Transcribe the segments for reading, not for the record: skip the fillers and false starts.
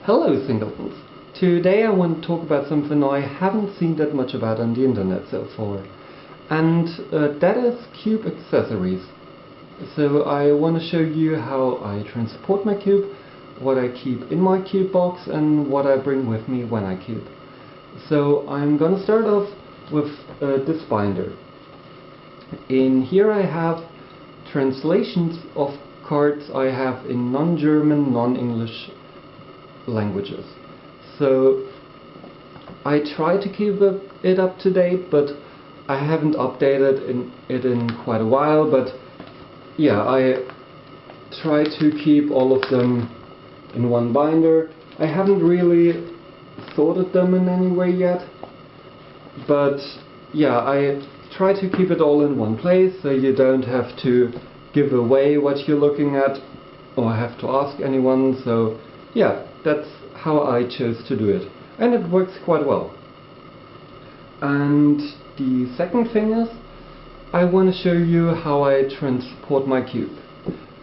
Hello Singletons! Today I want to talk about something I haven't seen that much about on the internet so far, and that is cube accessories. So I want to show you how I transport my cube, what I keep in my cube box, and what I bring with me when I cube. So I'm gonna start off with this binder. In here I have translations of cards I have in non-German, non-English languages. So I try to keep it up to date, but I haven't updated it in quite a while. But yeah, I try to keep all of them in one binder. I haven't really sorted them in any way yet, but yeah, I try to keep it all in one place so you don't have to give away what you're looking at or have to ask anyone. So yeah, that's how I chose to do it, and it works quite well. And the second thing is, I want to show you how I transport my cube.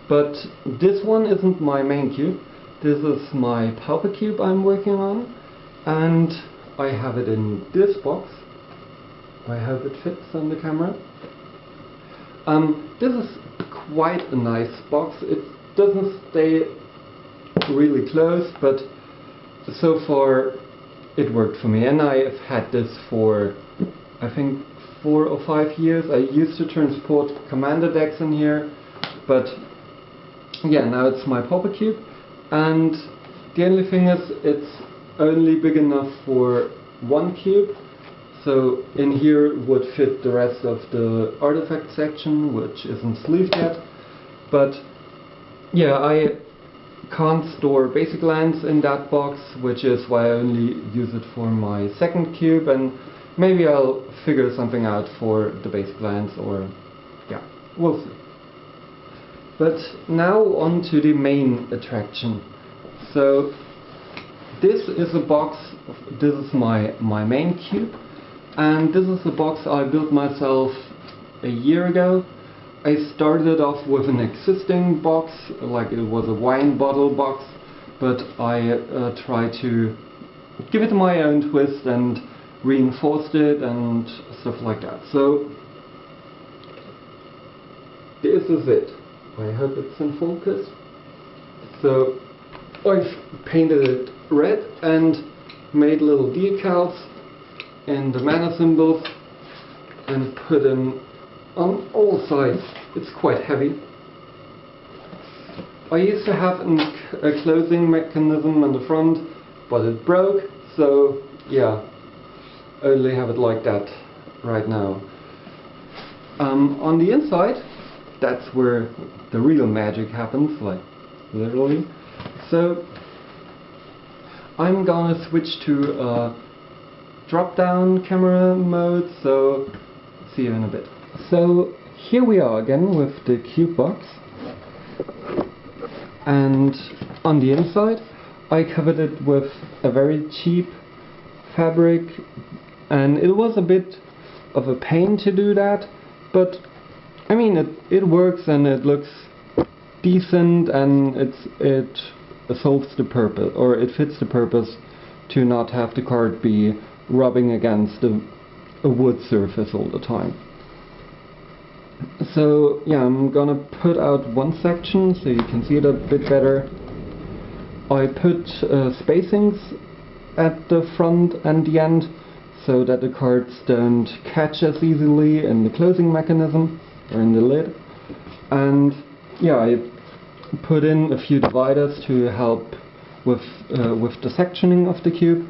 But this one isn't my main cube. This is my pauper cube I'm working on, and I have it in this box. I hope it fits on the camera. This is quite a nice box. It doesn't stay really close, but so far it worked for me, and I've had this for I think 4 or 5 years. I used to transport commander decks in here, but yeah, now it's my pauper cube, and the only thing is it's only big enough for one cube. So in here would fit the rest of the artifact section, which isn't sleeved yet. But yeah, I can't store basic lands in that box, which is why I only use it for my second cube, and maybe I'll figure something out for the basic lands, or yeah, we'll see. But now on to the main attraction. So this is a box, this is my main cube, and this is a box I built myself a year ago. I started off with an existing box, like it was a wine bottle box, but I tried to give it my own twist and reinforced it and stuff like that. So this is it. I hope it's in focus. So I've painted it red and made little decals and the mana symbols and put them on all sides. It's quite heavy. I used to have a closing mechanism on the front, but it broke, so yeah, I only have it like that right now. On the inside, that's where the real magic happens, like literally. So I'm gonna switch to drop-down camera mode, so see you in a bit. So here we are again with the cube box, and on the inside I covered it with a very cheap fabric, and it was a bit of a pain to do that, but I mean it works and it looks decent, and it solves the purpose, or it fits the purpose to not have the card be rubbing against a wood surface all the time. So yeah, I'm gonna put out one section so you can see it a bit better. I put spacings at the front and the end so that the cards don't catch as easily in the closing mechanism or in the lid. And yeah, I put in a few dividers to help with the sectioning of the cube.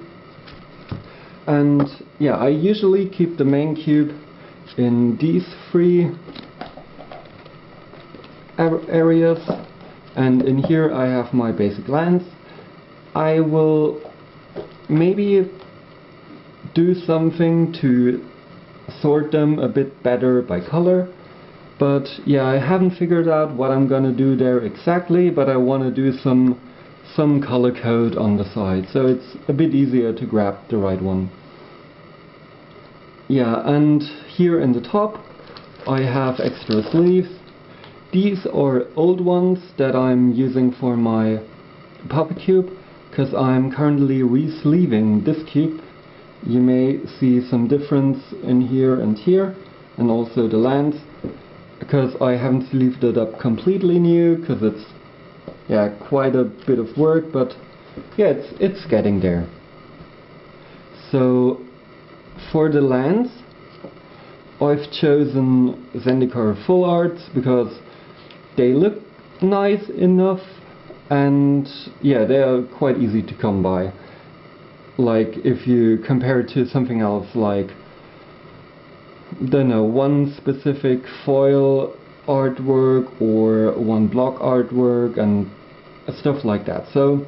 And yeah, I usually keep the main cube in these 3 areas, and in here I have my basic lands. I will maybe do something to sort them a bit better by color, but yeah, I haven't figured out what I'm gonna do there exactly, but I want to do some color code on the side, so it's a bit easier to grab the right one. Yeah, and here in the top I have extra sleeves. These are old ones that I'm using for my pauper cube, because I'm currently re-sleeving this cube. You may see some difference in here and also the lands, because I haven't sleeved it up completely new, because it's quite a bit of work, but yeah, it's getting there. So for the lands, I've chosen Zendikar full arts because they look nice enough, and yeah, they are quite easy to come by. Like if you compare it to something else, like, don't know, one specific foil artwork or one block artwork and stuff like that. So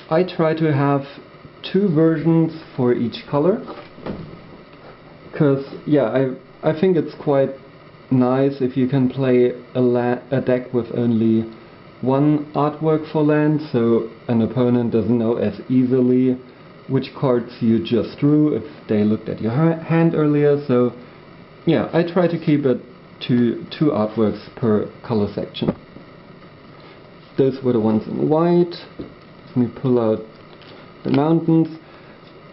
I try to have 2 versions for each color, because yeah, I think it's quite nice if you can play a deck with only 1 artwork for land, so an opponent doesn't know as easily which cards you just drew if they looked at your hand earlier. So yeah, I try to keep it to 2 artworks per color section. Those were the ones in white. Let me pull out the mountains.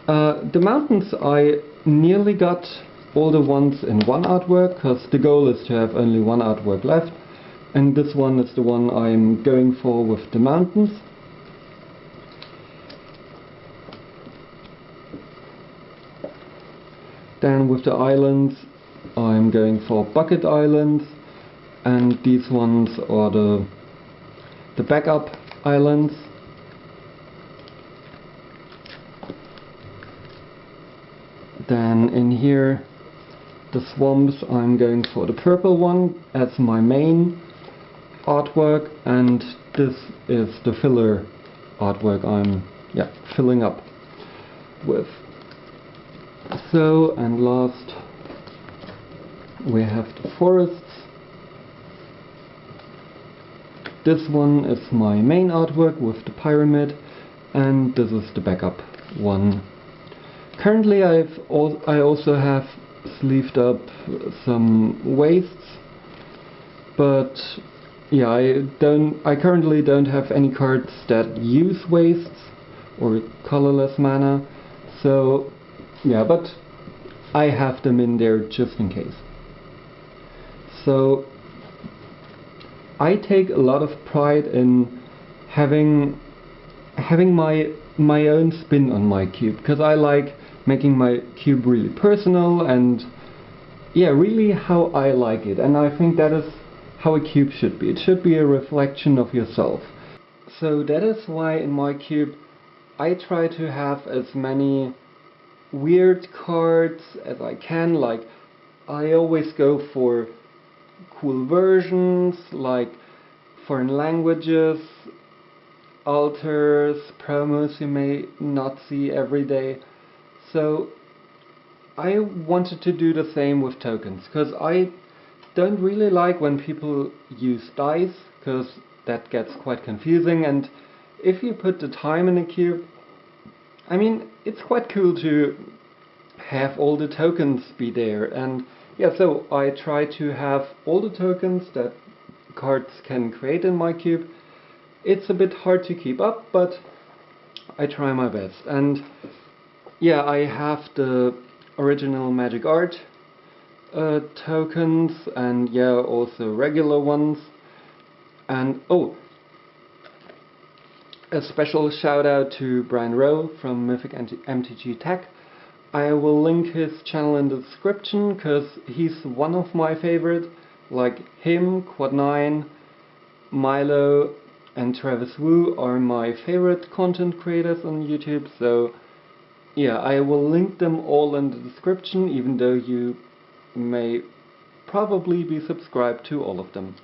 The mountains, I nearly got all the ones in 1 artwork, because the goal is to have only 1 artwork left, and this one is the one I'm going for with the mountains. Then with the islands, I'm going for bucket islands, and these ones are the backup islands. Then in here, the swamps, I'm going for the purple one as my main artwork, and this is the filler artwork I'm filling up with. So, and last we have the forests. This one is my main artwork with the pyramid, and this is the backup one. Currently I also have sleeved up some wastes, but yeah, I currently don't have any cards that use wastes or colorless mana, so yeah, but I have them in there just in case. So I take a lot of pride in having my own spin on my cube, because I like making my cube really personal and yeah, really how I like it, and I think that is how a cube should be. It should be a reflection of yourself. So that is why in my cube I try to have as many weird cards as I can. Like, I always go for cool versions, like foreign languages, altars, promos you may not see every day. So I wanted to do the same with tokens, because I don't really like when people use dice, because that gets quite confusing, and if you put the time in a cube, I mean, it's quite cool to have all the tokens be there. And yeah, so I try to have all the tokens that cards can create in my cube. It's a bit hard to keep up, but I try my best. And yeah, I have the original Magic Art tokens, and yeah, also regular ones. And oh, a special shout out to Brian Rowe from Mythic MTG Tech. I will link his channel in the description, because he's one of my favorite. Like him, Quad9, Milo and Travis Wu are my favorite content creators on YouTube, so yeah, I will link them all in the description, even though you may probably be subscribed to all of them.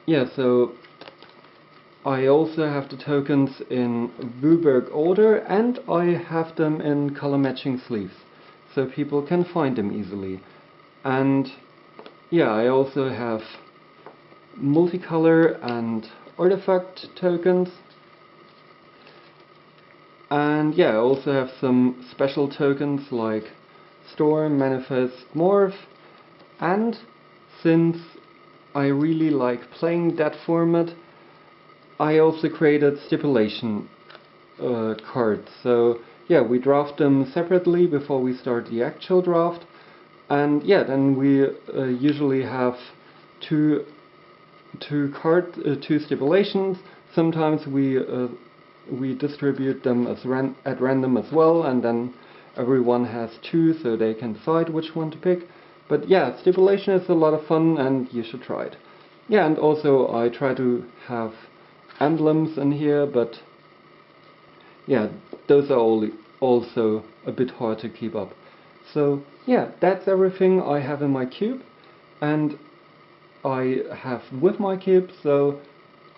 Yeah, so I also have the tokens in Vuberg order, and I have them in color matching sleeves, so people can find them easily. And yeah, I also have multicolor and artifact tokens. And yeah, I also have some special tokens like Storm, Manifest, Morph, and since I really like playing that format, I also created stipulation cards. So yeah, we draft them separately before we start the actual draft, and yeah, then we usually have two stipulations. Sometimes we distribute them as at random as well, and then everyone has two, so they can decide which one to pick. But yeah, stipulation is a lot of fun, and you should try it. Yeah, and also I try to have emblems in here, but yeah, those are also a bit hard to keep up. So yeah, that's everything I have in my cube, and I have with my cube. So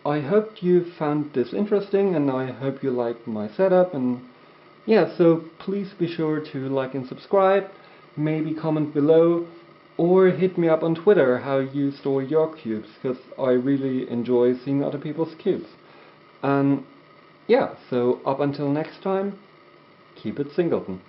I hope you found this interesting, and I hope you liked my setup. And yeah, so please be sure to like and subscribe, maybe comment below, or hit me up on Twitter how you store your cubes, because I really enjoy seeing other people's cubes. And yeah, so up until next time, keep it Singleton.